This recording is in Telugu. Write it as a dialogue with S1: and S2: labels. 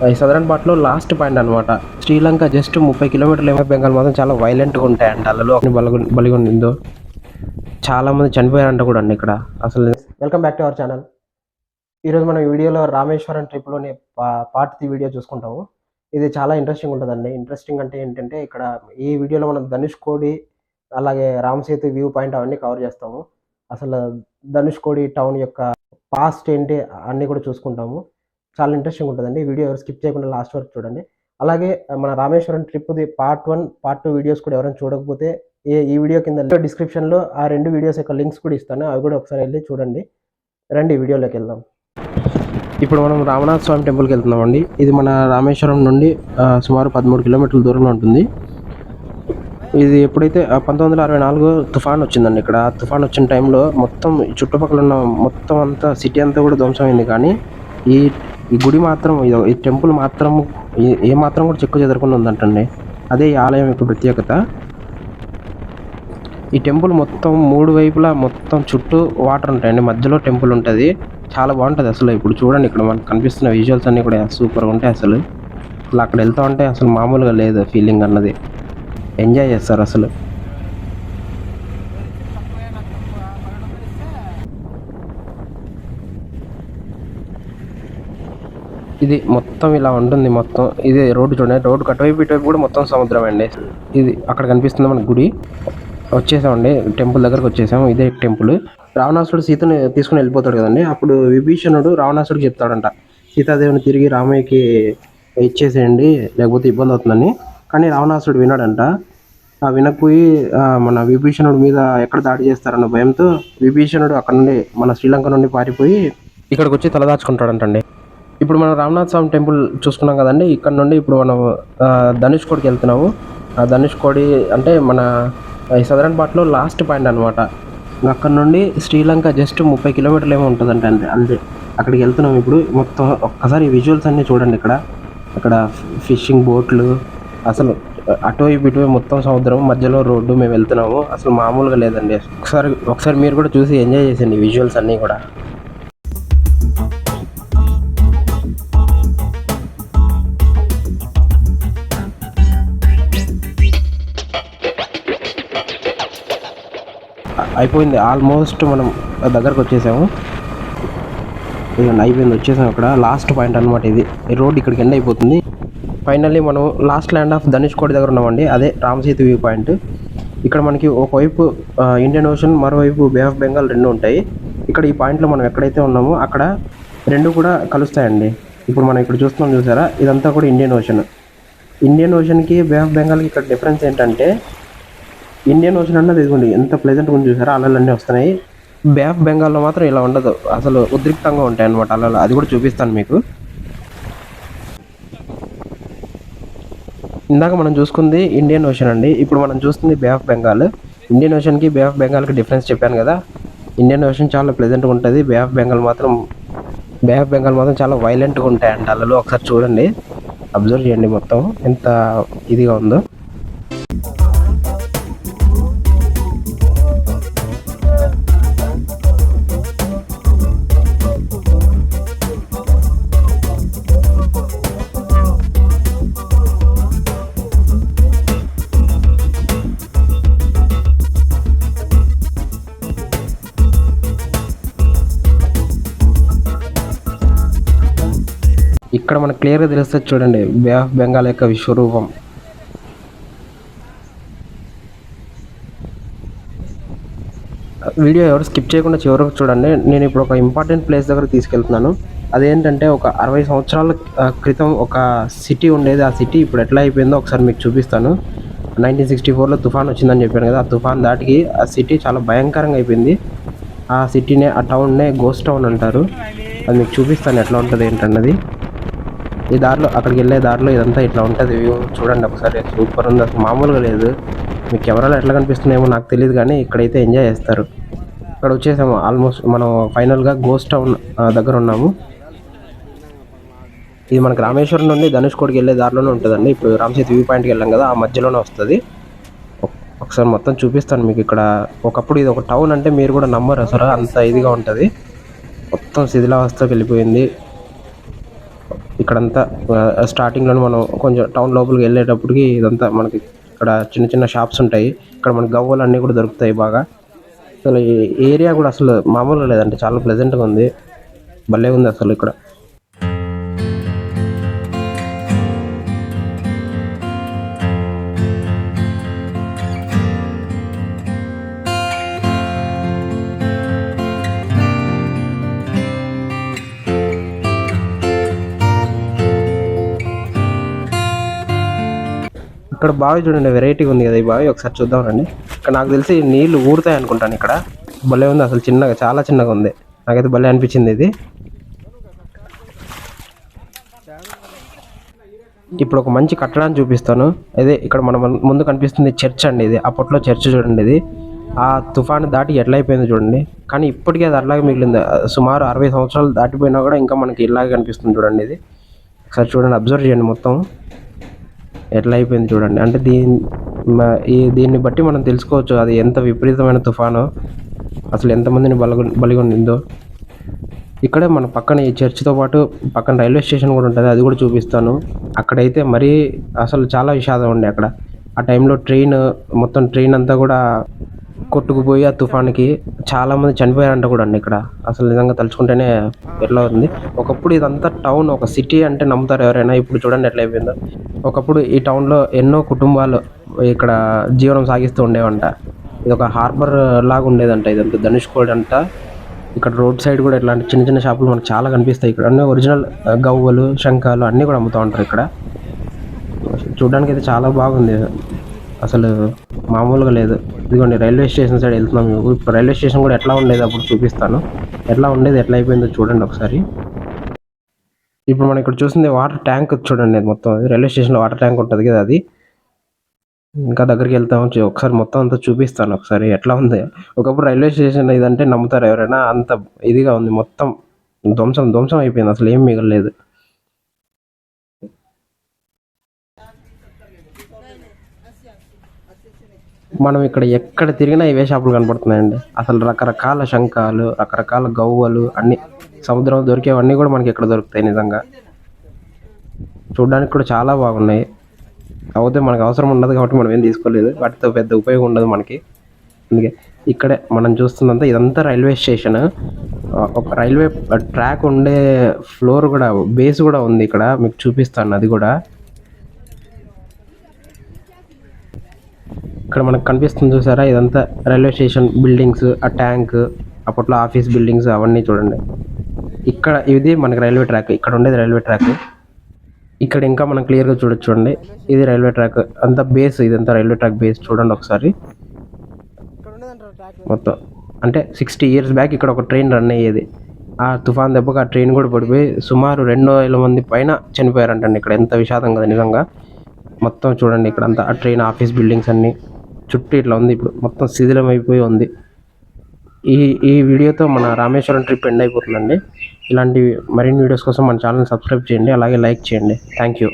S1: ఈ సదరన్ పార్ట్లో లాస్ట్ పాయింట్ అనమాట. శ్రీలంక జస్ట్ 30 కిలోమీటర్లు ఏమో. బెంగాల్ మాత్రం చాలా వైలెంట్గా ఉంటాయంట. అలలో బలిగొండిందో చాలా మంది చనిపోయారంట కూడా అండి ఇక్కడ అసలు. Welcome back to our channel. ఈరోజు మనం ఈ వీడియోలో రామేశ్వరం ట్రిప్లోని పార్ట్ 3 వీడియో చూసుకుంటాము. ఇది చాలా ఇంట్రెస్టింగ్ ఉంటుందండి. ఇంట్రెస్టింగ్ అంటే ఏంటంటే, ఇక్కడ ఈ వీడియోలో మనం ధనుష్కోడి అలాగే రామసేతు వ్యూ పాయింట్ అవన్నీ కవర్ చేస్తాము. అసలు ధనుష్కోడి టౌన్ యొక్క పాస్ట్ ఏంటి అన్నీ కూడా చూసుకుంటాము. చాలా ఇంట్రెస్టింగ్ ఉంటుందండి. వీడియో ఎవరు స్కిప్ చేయకుండా లాస్ట్ వరకు చూడండి. అలాగే మన రామేశ్వరం ట్రిప్ది పార్ట్ 1, పార్ట్ 2 వీడియోస్ కూడా ఎవరైనా చూడకపోతే ఈ వీడియో కింద డిస్క్రిప్షన్లో ఆ 2 వీడియోస్ యొక్క లింక్స్ కూడా ఇస్తాను. అవి కూడా ఒకసారి వెళ్ళి చూడండి. రండి వీడియోలోకి వెళ్దాం. ఇప్పుడు మనం రామనాథ స్వామి టెంపుల్కి వెళ్తున్నామండి. ఇది మన రామేశ్వరం నుండి సుమారు 13 కిలోమీటర్ల దూరంలో ఉంటుంది. ఇది ఎప్పుడైతే 1964 తుఫాన్ వచ్చిందండి. ఇక్కడ తుఫాన్ వచ్చిన టైంలో మొత్తం చుట్టుపక్కల ఉన్న మొత్తం అంతా సిటీ అంతా కూడా ధ్వంసమైంది. కానీ ఈ గుడి మాత్రం, ఈ టెంపుల్ మాత్రం ఏ మాత్రం కూడా చెక్కు చెదరకుండా ఉందంటండి. అదే ఈ ఆలయం యొక్క ప్రత్యేకత. ఈ టెంపుల్ మొత్తం 3 వైపులా మొత్తం చుట్టూ వాటర్ ఉంటాయండి. మధ్యలో టెంపుల్ ఉంటుంది. చాలా బాగుంటుంది అసలు. ఇప్పుడు చూడండి, ఇక్కడ మనకు కనిపిస్తున్న విజువల్స్ అన్నీ కూడా సూపర్గా ఉంటాయి అసలు. అక్కడ వెళ్తా ఉంటే అసలు మామూలుగా లేదు ఫీలింగ్ అన్నది. ఎంజాయ్ చేస్తారు అసలు. ఇది మొత్తం ఇలా ఉంటుంది. మొత్తం ఇది రోడ్డు చూడండి. రోడ్డు అటువైపు ఇటువైపు కూడా మొత్తం సముద్రం అండి. ఇది అక్కడ కనిపిస్తుంది మన గుడి. వచ్చేసామండి, టెంపుల్ దగ్గరకు వచ్చేసాము. ఇదే టెంపుల్. రావణాసుడు సీతను తీసుకుని వెళ్ళిపోతాడు కదండి. అప్పుడు విభీషణుడు రావణాసుడికి చెప్తాడంట, సీతాదేవిని తిరిగి రామయ్యకి ఇచ్చేసేయండి లేకపోతే ఇబ్బంది అవుతుందని. కానీ రావణాసుడు వినాడంట. వినకపోయి మన విభీషణుడి మీద ఎక్కడ దాడి చేస్తారన్న భయంతో విభీషణుడు అక్కడ నుండి మన శ్రీలంక నుండి పారిపోయి ఇక్కడికి వచ్చి తలదాచుకుంటాడంటండి. ఇప్పుడు మనం రామనాథ స్వామి టెంపుల్ చూసుకున్నాం కదండి. ఇక్కడ నుండి ఇప్పుడు మనం ధనుష్కోడికి వెళ్తున్నాము. ధనుష్కోడి అంటే మన ఈ సదరన్ పార్ట్లో లాస్ట్ పాయింట్ అనమాట. అక్కడ నుండి శ్రీలంక జస్ట్ 30 కిలోమీటర్లు ఏమో ఉంటుందంటే అంతే. అక్కడికి వెళ్తున్నాం ఇప్పుడు. మొత్తం ఒక్కసారి విజువల్స్ అన్నీ చూడండి. అక్కడ ఫిషింగ్ బోట్లు, అసలు అటువైపు ఇటువైపు మొత్తం సముద్రం, మధ్యలో రోడ్డు. మేము వెళ్తున్నాము. అసలు మామూలుగా లేదండి. ఒకసారి మీరు కూడా చూసి ఎంజాయ్ చేసేయండి విజువల్స్ అన్నీ కూడా. అయిపోయింది, ఆల్మోస్ట్ మనం దగ్గరకు వచ్చేసాము. అయిపోయింది, వచ్చేసాము. అక్కడ లాస్ట్ పాయింట్ అనమాట. ఇది ఈ రోడ్ ఇక్కడికి ఎండ్ అయిపోతుంది. ఫైనల్లీ మనం లాస్ట్ ల్యాండ్ ఆఫ్ ధనుష్కోడి దగ్గర ఉన్నామండి. అదే రామసేతు వ్యూ పాయింట్. ఇక్కడ మనకి ఒకవైపు ఇండియన్ ఓషన్, మరోవైపు బే ఆఫ్ బెంగాల్ రెండు ఉంటాయి. ఇక్కడ ఈ పాయింట్లో మనం ఎక్కడైతే ఉన్నామో అక్కడ రెండు కూడా కలుస్తాయండి. ఇప్పుడు మనం ఇక్కడ చూస్తున్నాం చూసారా, ఇదంతా కూడా ఇండియన్ ఓషన్. ఇండియన్ ఓషన్కి బే ఆఫ్ బెంగాల్కి ఇక్కడ డిఫరెన్స్ ఏంటంటే, ఇండియన్ ఓషన్ అన్నది ఇదిగోండి ఎంత ప్లెజెంట్గా ఉంది చూసారా, అలలన్నీ వస్తున్నాయి. బే ఆఫ్ బెంగాల్లో మాత్రం ఇలా ఉండదు, అసలు ఉద్రిక్తంగా ఉంటాయి అన్నమాట అలలు. అది కూడా చూపిస్తాను మీకు. ఇందాక మనం చూసుకుంది ఇండియన్ ఓషన్ అండి. ఇప్పుడు మనం చూస్తుంది బే ఆఫ్ బెంగాల్. ఇండియన్ ఓషన్కి బే ఆఫ్ బెంగాల్కి డిఫరెన్స్ చెప్పాను కదా. ఇండియన్ ఓషన్ చాలా ప్లెజెంట్గా ఉంటుంది. బే ఆఫ్ బెంగాల్ మాత్రం చాలా వైలెంట్గా ఉంటాయంట అలలు. ఒకసారి చూడండి, అబ్జర్వ్ చేయండి మొత్తం ఎంత ఇదిగా ఉందో. ఇక్కడ మనకు క్లియర్గా తెలుస్తుంది చూడండి బే ఆఫ్ బెంగాల్ యొక్క విశ్వరూపం. వీడియో ఎవరు స్కిప్ చేయకుండా చివరకు చూడండి. నేను ఇప్పుడు ఒక ఇంపార్టెంట్ ప్లేస్ దగ్గర తీసుకెళ్తున్నాను. అదేంటంటే, ఒక 60 సంవత్సరాల క్రితం ఒక సిటీ ఉండేది. ఆ సిటీ ఇప్పుడు ఎట్లా అయిపోయిందో ఒకసారి మీకు చూపిస్తాను. 1964లో తుఫాన్ వచ్చిందని చెప్పాను కదా. ఆ తుఫాన్ దాటికి ఆ సిటీ చాలా భయంకరంగా అయిపోయింది. ఆ సిటీనే, ఆ టౌన్నే గోస్ట్ టౌన్ అంటారు. అది మీకు చూపిస్తాను ఎట్లా ఉంటుంది ఏంటన్నది. ఈ దారిలో, అక్కడికి వెళ్ళే దారిలో ఇదంతా ఇట్లా ఉంటుంది వ్యూ. చూడండి ఒకసారి, సూపర్ ఉంది అసలు, మామూలుగా లేదు. మీకు కెమెరాలో ఎట్లా కనిపిస్తున్నాయేమో నాకు తెలియదు, కానీ ఇక్కడైతే ఎంజాయ్ చేస్తారు. ఇక్కడ వచ్చేసాము. ఆల్మోస్ట్ మనం ఫైనల్గా గోస్ట్ టౌన్ దగ్గర ఉన్నాము. ఇది మనకు రామేశ్వరం నుండి ధనుష్కోడికి వెళ్ళే దారిలోనే ఉంటుందండి. ఇప్పుడు రామసేతు వ్యూ పాయింట్కి వెళ్ళాం కదా, ఆ మధ్యలోనే వస్తుంది. ఒకసారి మొత్తం చూపిస్తాను మీకు. ఇక్కడ ఒకప్పుడు ఇది ఒక టౌన్ అంటే మీరు కూడా నమ్మరు అసలు, అంత ఇదిగా ఉంటుంది. మొత్తం శిథిలావస్థకి వెళ్ళిపోయింది. ఇక్కడంతా స్టార్టింగ్లో మనం కొంచెం టౌన్ లోపలికి వెళ్ళేటప్పటికి ఇదంతా మనకి ఇక్కడ చిన్న చిన్న షాప్స్ ఉంటాయి. ఇక్కడ మనకి గవ్వలు అన్నీ కూడా దొరుకుతాయి బాగా. అసలు ఈ ఏరియా కూడా అసలు మామూలుగా లేదంటే చాలా ప్లెజెంట్గా ఉంది, భలే ఉంది అసలు ఇక్కడ. ఇక్కడ బావి చూడండి, వెరైటీగా ఉంది కదా ఈ బావి, ఒకసారి చూద్దాం రండి. ఇక్కడ నాకు తెలిసి నీళ్లు ఊరుతాయి అనుకుంటాను. ఇక్కడ భలే ఉంది అసలు, చిన్నగా చాలా చిన్నగా ఉంది. నాకైతే భలే అనిపించింది ఇది. ఇప్పుడు ఒక మంచి కట్టడాన్ని చూపిస్తాను. అదే ఇక్కడ మన ముందు కనిపిస్తుంది చర్చ్ అండి. ఇది అప్పట్లో చర్చ్ చూడండి. ఇది ఆ తుఫాను దాటి ఎట్లా అయిపోయిందో చూడండి. కానీ ఇప్పటికీ అది అలాగే మిగిలింది. సుమారు 60 సంవత్సరాలు దాటిపోయినా కూడా ఇంకా మనకి ఇలాగే కనిపిస్తుంది చూడండి. ఇది ఒకసారి చూడండి, అబ్జర్వ్ చేయండి మొత్తం ఎట్లా అయిపోయింది చూడండి. అంటే దీన్ని బట్టి మనం తెలుసుకోవచ్చు అది ఎంత విపరీతమైన తుఫాను, అసలు ఎంతమందిని బలిగొనిందో. ఇక్కడే మన పక్కన ఈ చర్చ్తో పాటు పక్కన రైల్వే స్టేషన్ కూడా ఉంటుంది, అది కూడా చూపిస్తాను. అక్కడైతే మరీ అసలు చాలా విషాదం ఉండే అక్కడ. ఆ టైంలో మొత్తం ట్రైన్ అంతా కూడా కొట్టుకుపోయి ఆ తుఫాన్కి చాలామంది చనిపోయారంట కూడా అండి ఇక్కడ. అసలు నిజంగా తలుచుకుంటేనే ఎట్లా ఉంది. ఒకప్పుడు ఇదంతా టౌన్, ఒక సిటీ అంటే నమ్ముతారు ఎవరైనా. ఇప్పుడు చూడండి ఎట్లా అయిపోయిందో. ఒకప్పుడు ఈ టౌన్లో ఎన్నో కుటుంబాలు ఇక్కడ జీవనం సాగిస్తూ ఉండేవంట. ఇది ఒక హార్బర్ లాగా ఉండేదంట ఇదంతా, ధనుష్కోడ్ అంట. ఇక్కడ రోడ్ సైడ్ కూడా ఇట్లాంటి చిన్న చిన్న షాపులు మనకు చాలా కనిపిస్తాయి. ఇక్కడ అన్నీ ఒరిజినల్ గవ్వలు, శంఖాలు అన్నీ కూడా అమ్ముతూ ఉంటారు ఇక్కడ. చూడడానికి అయితే చాలా బాగుంది, అసలు మామూలుగా లేదు. ఇదిగోండి రైల్వే స్టేషన్ సైడ్ వెళ్తున్నాం. ఇప్పుడు రైల్వే స్టేషన్ కూడా ఎట్లా ఉండేది అప్పుడు చూపిస్తాను. ఎట్లా ఉండేది, ఎట్లా అయిపోయిందో చూడండి ఒకసారి. ఇప్పుడు మనం ఇక్కడ చూస్తుంది వాటర్ ట్యాంక్ చూడండి. మొత్తం రైల్వే స్టేషన్లో వాటర్ ట్యాంక్ ఉంటుంది కదా, అది ఇంకా దగ్గరికి వెళ్తాం. ఒకసారి మొత్తం అంతా చూపిస్తాను ఒకసారి ఎట్లా ఉంది. ఒకప్పుడు రైల్వే స్టేషన్ ఇదంటే నమ్ముతారు ఎవరైనా, అంత ఇదిగా ఉంది. మొత్తం ధ్వంసం అయిపోయింది, అసలు ఏం మిగలలేదు. మనం ఇక్కడ ఎక్కడ తిరిగినా ఇవే షాపులు కనపడుతున్నాయండి. అసలు రకరకాల శంఖాలు, రకరకాల గవ్వలు అన్నీ సముద్రంలో దొరికేవన్నీ కూడా మనకి ఇక్కడ దొరుకుతాయి. నిజంగా చూడడానికి కూడా చాలా బాగున్నాయి. కాకపోతే మనకు అవసరం ఉండదు కాబట్టి మనం ఏం తీసుకోలేదు, వాటితో పెద్ద ఉపయోగం ఉండదు మనకి. అందుకే ఇక్కడే మనం చూస్తున్నంత ఇదంతా రైల్వే స్టేషన్. ఒక రైల్వే ట్రాక్ ఉండే ఫ్లోర్ కూడా, బేస్ కూడా ఉంది ఇక్కడ, మీకు చూపిస్తాను అది కూడా. ఇక్కడ మనకు కనిపిస్తుంది చూసారా, ఇదంతా రైల్వే స్టేషన్ బిల్డింగ్స్, ఆ ట్యాంక్, అప్పట్లో ఆఫీస్ బిల్డింగ్స్ అవన్నీ చూడండి. ఇక్కడ ఇది మనకి రైల్వే ట్రాక్, ఇక్కడ ఉండేది రైల్వే ట్రాక్. ఇక్కడ ఇంకా మనం క్లియర్గా చూడండి, ఇది రైల్వే ట్రాక్ అంతా బేస్, ఇదంతా రైల్వే ట్రాక్ బేస్ చూడండి ఒకసారి. మొత్తం అంటే 60 years బ్యాక్ ఇక్కడ ఒక ట్రైన్ రన్ అయ్యేది. ఆ తుఫాన్ దెబ్బకు ఆ ట్రైన్ కూడా పడిపోయి సుమారు 2,000 మంది పైన చనిపోయారంటండి. ఇక్కడ ఎంత విషాదం కదా నిజంగా. మొత్తం చూడండి ఇక్కడంతా ఆ ట్రైన్ ఆఫీస్ బిల్డింగ్స్ అన్నీ చుట్టూ ఇట్లా ఉంది. ఇప్పుడు మొత్తం శిథిలం అయిపోయి ఉంది. ఈ వీడియోతో మన రామేశ్వరం ట్రిప్ ఎండ్ అయిపోతుందండి. ఇలాంటి మరిన్ని వీడియోస్ కోసం మన ఛానల్ సబ్స్క్రైబ్ చేయండి, అలాగే లైక్ చేయండి. Thank you.